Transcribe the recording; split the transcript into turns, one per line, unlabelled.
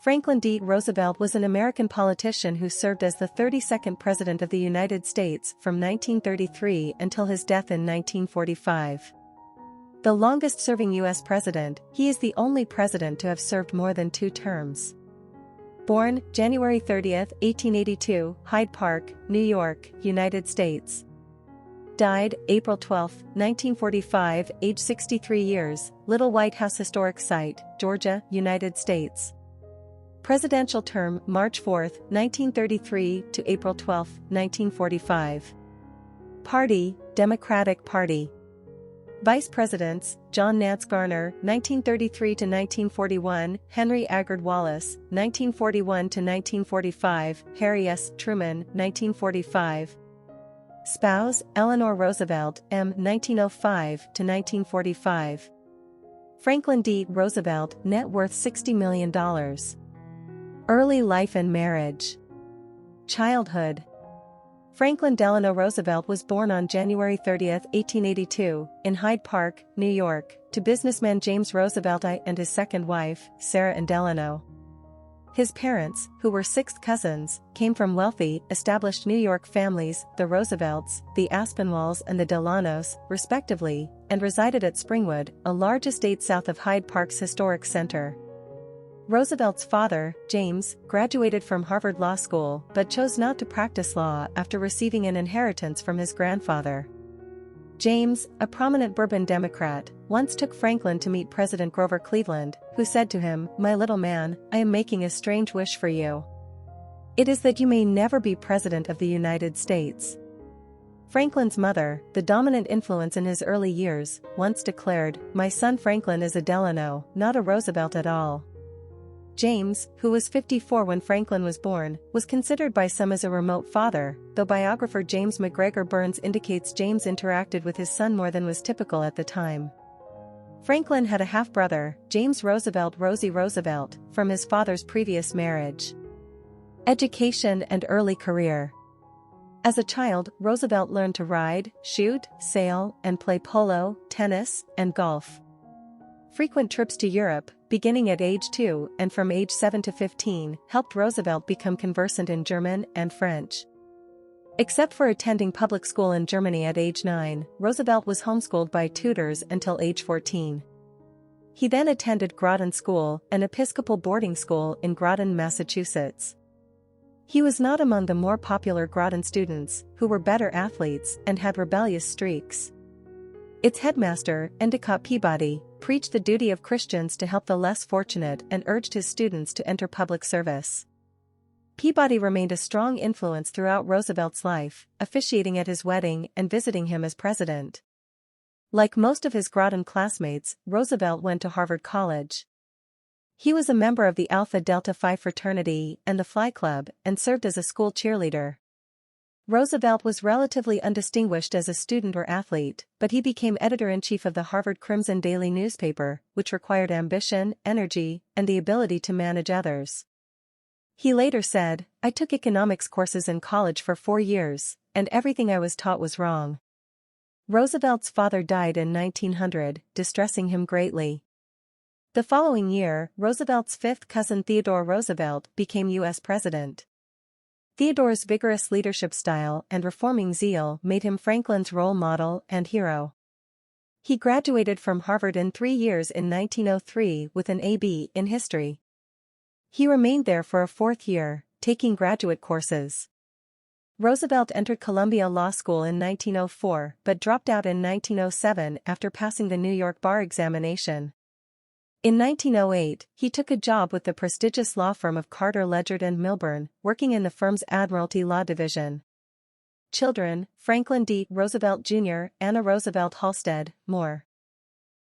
Franklin D. Roosevelt was an American politician who served as the 32nd President of the United States from 1933 until his death in 1945. The longest-serving U.S. president, he is the only president to have served more than 2 terms. Born January 30, 1882, Hyde Park, New York, United States. Died April 12, 1945, age 63 years, Little White House Historic Site, Georgia, United States. Presidential term March 4, 1933 to April 12, 1945. Party, Democratic Party. Vice Presidents, John Nance Garner, 1933 to 1941, Henry Agard Wallace, 1941 to 1945, Harry S. Truman, 1945. Spouse, Eleanor Roosevelt, M. 1905 to 1945. Franklin D. Roosevelt, net worth $60 million. Early life and marriage. Childhood. Franklin Delano Roosevelt was born on January 30, 1882, in Hyde Park, New York, to businessman James Roosevelt I and his second wife, Sarah Ann Delano. His parents, who were 6th cousins, came from wealthy, established New York families, the Roosevelts, the Aspinwalls and the Delanos, respectively, and resided at Springwood, a large estate south of Hyde Park's historic center. Roosevelt's father, James, graduated from Harvard Law School but chose not to practice law after receiving an inheritance from his grandfather. James, a prominent Bourbon Democrat, once took Franklin to meet President Grover Cleveland, who said to him, "My little man, I am making a strange wish for you. It is that you may never be President of the United States." Franklin's mother, the dominant influence in his early years, once declared, "My son Franklin is a Delano, not a Roosevelt at all." James, who was 54 when Franklin was born, was considered by some as a remote father, though biographer James McGregor Burns indicates James interacted with his son more than was typical at the time. Franklin had a half-brother, James Roosevelt Rosie Roosevelt, from his father's previous marriage. Education and early career. As a child, Roosevelt learned to ride, shoot, sail, and play polo, tennis, and golf. Frequent trips to Europe, beginning at age 2 and from age 7 to 15, helped Roosevelt become conversant in German and French. Except for attending public school in Germany at age 9, Roosevelt was homeschooled by tutors until age 14. He then attended Groton School, an Episcopal boarding school in Groton, Massachusetts. He was not among the more popular Groton students, who were better athletes and had rebellious streaks. Its headmaster, Endicott Peabody, preached the duty of Christians to help the less fortunate and urged his students to enter public service. Peabody remained a strong influence throughout Roosevelt's life, officiating at his wedding and visiting him as president. Like most of his Groton classmates, Roosevelt went to Harvard College. He was a member of the Alpha Delta Phi fraternity and the Fly Club and served as a school cheerleader. Roosevelt was relatively undistinguished as a student or athlete, but he became editor-in-chief of the Harvard Crimson Daily newspaper, which required ambition, energy, and the ability to manage others. He later said, "I took economics courses in college for 4 years, and everything I was taught was wrong." Roosevelt's father died in 1900, distressing him greatly. The following year, Roosevelt's 5th cousin Theodore Roosevelt became U.S. president. Theodore's vigorous leadership style and reforming zeal made him Franklin's role model and hero. He graduated from Harvard in 3 years in 1903 with an A.B. in history. He remained there for a 4th year, taking graduate courses. Roosevelt entered Columbia Law School in 1904 but dropped out in 1907 after passing the New York bar examination. In 1908, he took a job with the prestigious law firm of Carter Ledyard and Milburn, working in the firm's Admiralty Law Division. Children, Franklin D. Roosevelt Jr., Anna Roosevelt Halstead, more.